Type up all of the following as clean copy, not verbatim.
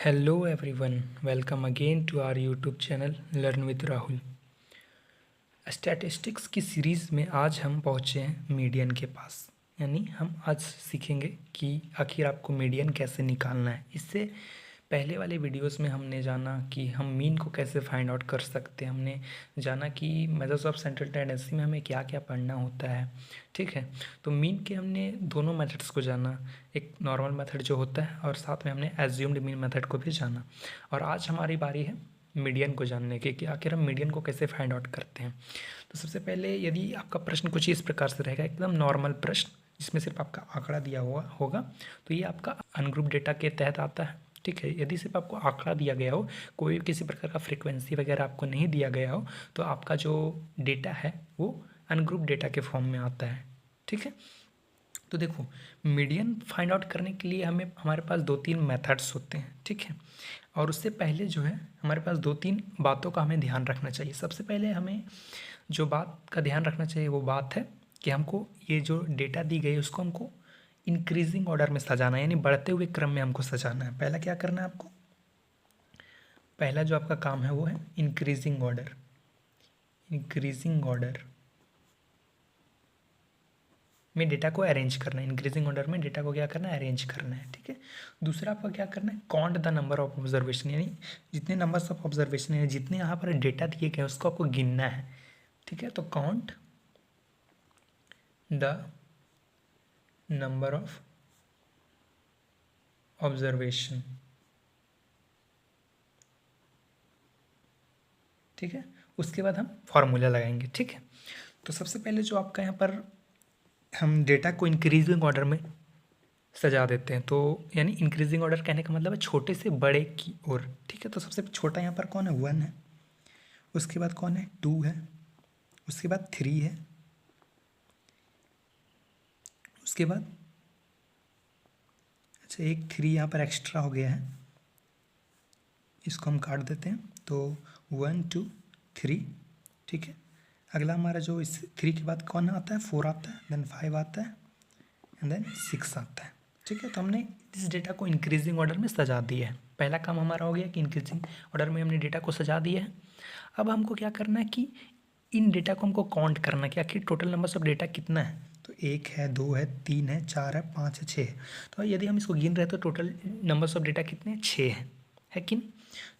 Hello everyone, welcome again to our YouTube channel Learn with Rahul। Statistics की series में आज हम पहुँचे हैं मीडियन के पास। यानी हम आज सीखेंगे कि आखिर आपको मीडियन कैसे निकालना है। इससे पहले वाले वीडियोस में हमने जाना कि हम मीन को कैसे फाइंड आउट कर सकते हैं। हमने जाना कि मेथड्स ऑफ सेंट्रल टेंडेंसी में हमें क्या क्या पढ़ना होता है। ठीक है, तो मीन के हमने दोनों मेथड्स को जाना, एक नॉर्मल मेथड जो होता है और साथ में हमने एज्यूम्ड मीन मेथड को भी जाना। और आज हमारी बारी है मीडियन को जानने की कि आखिर हम मीडियन को कैसे फाइंड आउट करते हैं। तो सबसे पहले यदि आपका प्रश्न कुछ इस प्रकार से रहेगा, एकदम नॉर्मल प्रश्न जिसमें सिर्फ आपका आंकड़ा दिया हुआ होगा, तो ये आपका अनग्रुप डेटा के तहत आता है। ठीक है, यदि सिर्फ आपको आंकड़ा दिया गया हो, कोई किसी प्रकार का फ्रीक्वेंसी वगैरह आपको नहीं दिया गया हो, तो आपका जो डेटा है वो अनग्रुप डेटा के फॉर्म में आता है। ठीक है, तो देखो मीडियन फाइंड आउट करने के लिए हमारे पास 2-3 मेथड्स होते हैं। ठीक है, और उससे पहले जो है हमारे पास 2-3 बातों का हमें ध्यान रखना चाहिए। सबसे पहले हमें जो बात का ध्यान रखना चाहिए वो बात है कि हमको ये जो डेटा दी गई है उसको हमको इंक्रीजिंग ऑर्डर में सजाना है, यानी बढ़ते हुए क्रम में हमको सजाना है। पहला क्या करना है आपको, पहला जो आपका काम है वो है इंक्रीजिंग ऑर्डर। इंक्रीजिंग ऑर्डर में डेटा को अरेंज करना है। इंक्रीजिंग ऑर्डर में डेटा को क्या करना है, अरेंज करना है। ठीक है, दूसरा आपका क्या करना है, count the number of observation, यानी जितने नंबर्स ऑफ ऑब्जर्वेशन है, जितने यहाँ पर डेटा दिए गए उसको आपको गिनना है। ठीक है, तो count the number of observation. ठीक है, उसके बाद हम फॉर्मूला लगाएंगे। ठीक है, तो सबसे पहले जो आपका यहाँ पर हम डेटा को इंक्रीजिंग ऑर्डर में सजा देते हैं, तो यानी इंक्रीजिंग ऑर्डर कहने का मतलब है छोटे से बड़े की ओर। ठीक है, तो सबसे छोटा यहाँ पर कौन है, 1 है। उसके बाद कौन है, 2 है। उसके बाद 3 है। उसके बाद अच्छा एक 3 यहाँ पर एक्स्ट्रा हो गया है, इसको हम काट देते हैं। तो 1 2 3। ठीक है, अगला हमारा जो इस 3 के बाद कौन आता है, 4 आता है, देन 5 आता है एंड देन 6 आता है। ठीक है, तो हमने इस डेटा को इंक्रीजिंग ऑर्डर में सजा दिया है। पहला काम हमारा हो गया कि इंक्रीजिंग ऑर्डर में हमने डेटा को सजा दिया है। अब हमको क्या करना है कि इन डेटा को हमको काउंट करना है कि आखिर टोटल नंबर्स ऑफ डेटा कितना है। तो 1 है, 2 है, 3 है, 4 है, 5 है, 6 है। तो यदि हम इसको गिन रहे हैं तो टोटल नंबर्स ऑफ डेटा कितने हैं, 6 है कि नहीं।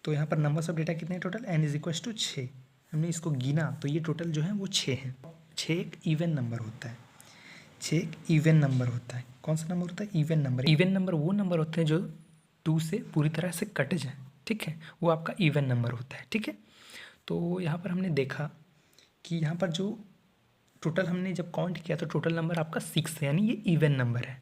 तो यहाँ पर नंबर्स ऑफ डेटा कितने हैं total, n is equals to 6। हमने इसको गिना तो ये टोटल जो है वो 6 है। 6 एक इवन नंबर होता है। 6 एक इवन नंबर होता है। कौन सा नंबर होता है, इवन नंबर। इवन नंबर वो नंबर होते हैं जो 2 से पूरी तरह से कट जाए। ठीक है, वो आपका इवन नंबर होता है। ठीक है, तो यहाँ पर हमने देखा कि यहाँ पर जो टोटल हमने जब काउंट किया तो टोटल नंबर आपका 6 है, यानी ये इवन नंबर है।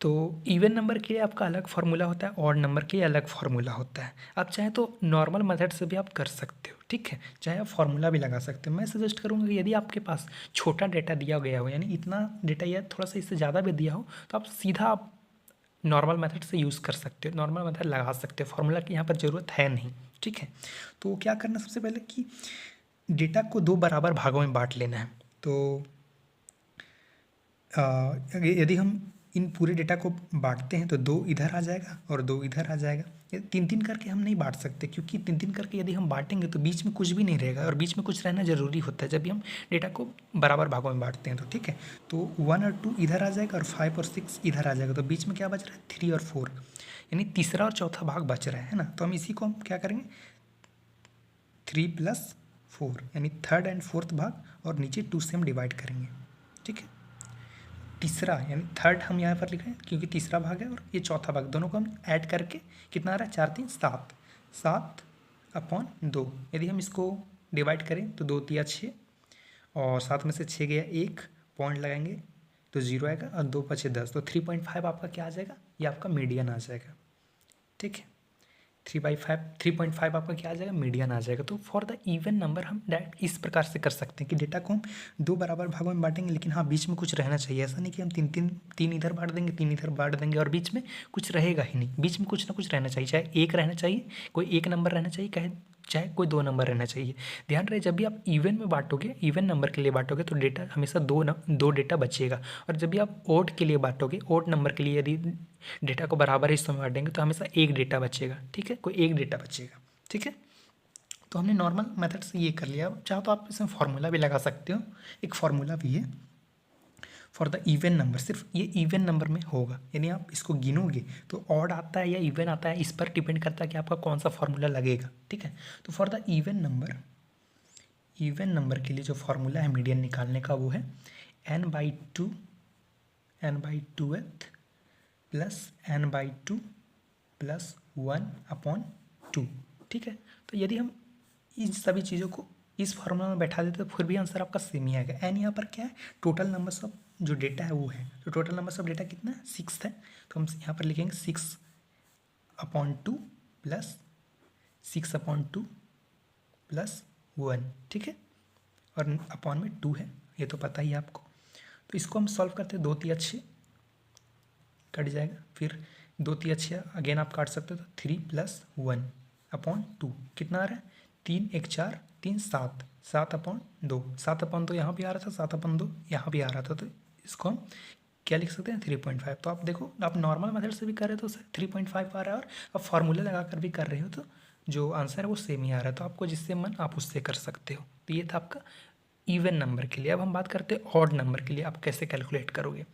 तो इवन नंबर के लिए आपका अलग फार्मूला होता है, ऑड नंबर के लिए अलग फार्मूला होता है। आप चाहे तो नॉर्मल मेथड से भी आप कर सकते हो। ठीक है, चाहे आप फार्मूला भी लगा सकते हो। मैं सजेस्ट करूँगा कि यदि आपके पास छोटा डेटा दिया गया हो, यानी इतना डेटा या थोड़ा सा इससे ज़्यादा भी दिया हो, तो आप सीधा आप नॉर्मल मेथड से यूज़ कर सकते हो, नॉर्मल मेथड लगा सकते हो। फार्मूला की यहाँ पर ज़रूरत है नहीं। ठीक है, तो क्या करना, सबसे पहले कि डेटा को 2 बराबर भागों में बांट लेना है। तो यदि हम इन पूरे डेटा को बांटते हैं तो 2 इधर आ जाएगा और 2 इधर आ जाएगा। ये 3-3 करके हम नहीं बांट सकते, क्योंकि 3-3 करके यदि हम बांटेंगे तो बीच में कुछ भी नहीं रहेगा, और बीच में कुछ रहना ज़रूरी होता है जब भी हम डेटा को बराबर भागों में बांटते हैं। तो ठीक है, तो 1 और 2 इधर आ जाएगा और 5 और 6 इधर आ जाएगा। तो बीच में क्या बच रहा है, 3 और 4, यानी तीसरा और चौथा भाग बच रहा है ना। तो हम इसी को हम क्या करेंगे, 3 + 4 यानी थर्ड एंड फोर्थ भाग, और नीचे 2 से हम डिवाइड करेंगे। ठीक है, तीसरा यानी थर्ड हम यहाँ पर लिख रहे हैं क्योंकि तीसरा भाग है, और ये चौथा भाग, दोनों को हम ऐड करके कितना आ रहा है, 4 3 7, 7/2। यदि हम इसको डिवाइड करें तो 2 3 6, और 7 में से 6 गया, 1 पॉइंट लगाएंगे तो 0 आएगा, और 2 5 10, तो 3.5 आपका क्या आ जाएगा, ये आपका मीडियन आ जाएगा। ठीक है, 3.5 आपका क्या आ जाएगा, मीडियन आ जाएगा। तो फॉर द इवन नंबर हम डायरेक्ट इस प्रकार से कर सकते हैं कि डेटा को हम 2 बराबर भागों में बांटेंगे, लेकिन हाँ बीच में कुछ रहना चाहिए। ऐसा नहीं कि हम तीन इधर बांट देंगे, 3 इधर बांट देंगे और बीच में कुछ रहेगा ही नहीं। बीच में कुछ ना कुछ रहना चाहिए, चाहे 1 रहना चाहिए, कोई एक नंबर रहना चाहिए, चाहे कोई दो नंबर रहना चाहिए। ध्यान रहे जब भी आप इवन में बांटोगे, इवन नंबर के लिए बांटोगे तो डेटा हमेशा दो डेटा बचेगा, और जब भी आप ओड के लिए बांटोगे, ओड नंबर के लिए यदि डेटा को बराबर हिस्सों में बांटेंगे तो हमेशा एक डेटा बचेगा, ठीक है, कोई एक डेटा बचेगा, ठीक है। तो हमने नॉर्मल मेथड से ये कर लिया। अब चाहो तो आप इसमें फार्मूला भी लगा सकते हो, एक फार्मूला भी है फॉर द इवन नंबर, सिर्फ ये इवन नंबर में होगा, यानी आप इसको गिनोगे तो ऑड आता है या इवन आता है, इस पर डिपेंड करता है कि आपका कौन सा फार्मूला लगेगा, ठीक है। तो फॉर द इवन नंबर के लिए जो फार्मूला है मीडियन निकालने का वो है n/2 n/2th plus n/2 plus 1/2, ठीक है। तो यदि हम इन सभी चीज़ों को इस फार्मूला में बैठा देते तो फिर भी आंसर आपका सेम ही आएगा। एन यहाँ पर क्या है, टोटल नंबर्स ऑफ जो डेटा है वो है, तो टोटल नंबर्स ऑफ डेटा कितना है, 6 है, तो हम यहाँ पर लिखेंगे 6/2 प्लस 6/2 प्लस 1, ठीक है, और अपॉन में 2 है, ये तो पता ही है आपको। तो इसको हम सॉल्व करते हैं, 2 3 6 कट जाएगा, फिर 2 3 6 अगेन आप काट सकते हो, तो 3 + 1/2 कितना आ रहा है, 3 1 4 3 7 7/2, 7/2 यहाँ भी आ रहा था, 7/2 यहाँ भी आ रहा था, तो इसको हम क्या लिख सकते हैं 3.5। तो आप देखो, आप नॉर्मल मेथड से भी कर रहे हो तो 3.5 आ रहा है, और अब फार्मूला लगा कर भी कर रहे हो तो जो आंसर है वो सेम ही आ रहा है। तो आपको जिससे मन आप उससे कर सकते हो। तो ये था आपका इवन नंबर के लिए। अब हम बात करते हैं ऑड नंबर के लिए, आप कैसे कैलकुलेट करोगे।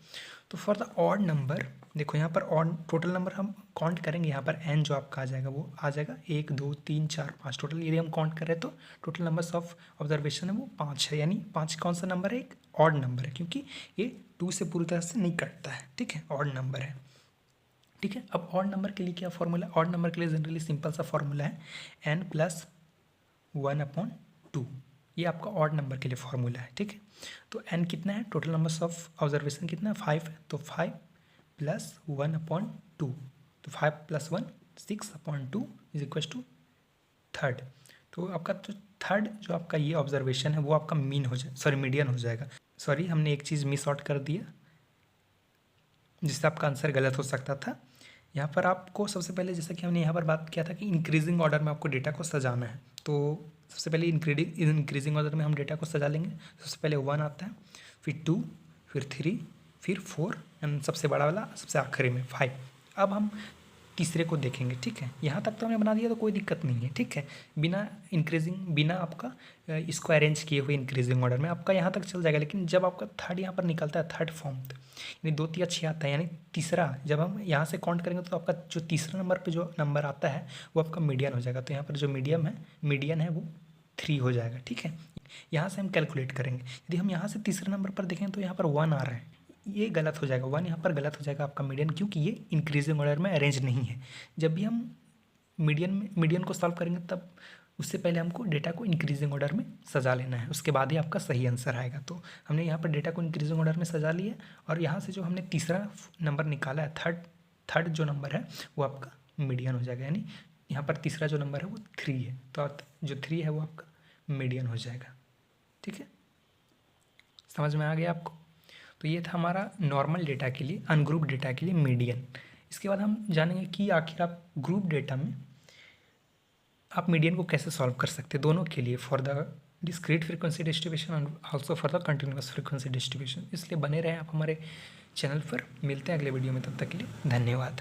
तो फॉर द ऑड नंबर देखो, यहाँ पर ऑड टोटल नंबर हम काउंट करेंगे, यहाँ पर एन जो आपका आ जाएगा वो आ जाएगा 1 2 3 4 5 टोटल। यदि हम काउंट करें तो टोटल नंबर्स ऑफ ऑब्जर्वेशन है वो 5 है, यानी 5 कौन सा नंबर है, एक ऑड नंबर है, क्योंकि ये 2 से पूरी तरह से नहीं कटता है, ठीक है, ऑड नंबर है, ठीक है। अब ऑड नंबर के लिए क्या फॉर्मूला, ऑड नंबर के लिए जनरली सिंपल सा फॉर्मूला है n + 1/2, ये आपका ऑड नंबर के लिए फॉर्मूला है, ठीक है। तो n कितना है, टोटल नंबर्स ऑफ ऑब्जर्वेशन कितना है 5 है, तो 5 + 1/2, तो 5 + 1 6/2 = 3rd। तो आपका तो थर्ड जो आपका ये ऑब्जर्वेशन है वो आपका मीन हो जाए, सॉरी मीडियन हो जाएगा। सॉरी हमने एक चीज़ मिस आउट कर दिया जिससे आपका आंसर गलत हो सकता था। यहाँ पर आपको सबसे पहले, जैसा कि हमने यहाँ पर बात किया था कि इंक्रीजिंग ऑर्डर में आपको डेटा को सजाना है, तो सबसे पहले इंक्रीजिंग ऑर्डर में हम डेटा को सजा लेंगे। सबसे पहले 1 आता है, फिर 2, फिर 3, फिर 4 एंड सबसे बड़ा वाला सबसे आखिरी में 5। अब हम तीसरे को देखेंगे, ठीक है। यहाँ तक तो हमने बना दिया तो कोई दिक्कत नहीं है, ठीक है, बिना इंक्रीजिंग, बिना आपका इसको अरेंज किए हुए इंक्रीजिंग ऑर्डर में आपका यहाँ तक चल जाएगा। लेकिन जब आपका थर्ड यहाँ पर निकलता है, थर्ड फॉर्म, यानी 2 3 6 आता है, यानी तीसरा जब हम यहाँ से काउंट करेंगे तो आपका जो तीसरा नंबर पे जो नंबर आता है वो आपका मीडियन हो जाएगा। तो यहाँ पर जो मीडियन है वो 3 हो जाएगा, ठीक है। यहाँ से हम कैलकुलेट करेंगे। यदि हम यहाँ से तीसरे नंबर पर देखें तो यहाँ पर 1 आ रहा है, ये गलत हो जाएगा, 1 यहाँ पर गलत हो जाएगा आपका मीडियन, क्योंकि ये इंक्रीजिंग ऑर्डर में अरेंज नहीं है। जब भी हम मीडियन को सॉल्व करेंगे तब उससे पहले हमको डेटा को इंक्रीजिंग ऑर्डर में सजा लेना है, उसके बाद ही आपका सही आंसर आएगा। तो हमने यहाँ पर डेटा को इंक्रीजिंग ऑर्डर में सजा लिया, और यहाँ से जो हमने तीसरा नंबर निकाला है, थर्ड जो नंबर है वो आपका मीडियन हो जाएगा, यानी यहाँ पर तीसरा जो नंबर है वो 3 है, तो जो 3 है वो आपका मीडियन हो जाएगा, ठीक है। समझ में आ गया आपको। तो ये था हमारा नॉर्मल डेटा के लिए, अनग्रुप डेटा के लिए मीडियन। इसके बाद हम जानेंगे कि आखिर आप ग्रुप डेटा में आप मीडियन को कैसे सॉल्व कर सकते हैं, दोनों के लिए, for the discrete frequency distribution and also for the continuous frequency distribution. इसलिए बने रहें आप हमारे चैनल पर। मिलते हैं अगले वीडियो में, तब तक के लिए धन्यवाद।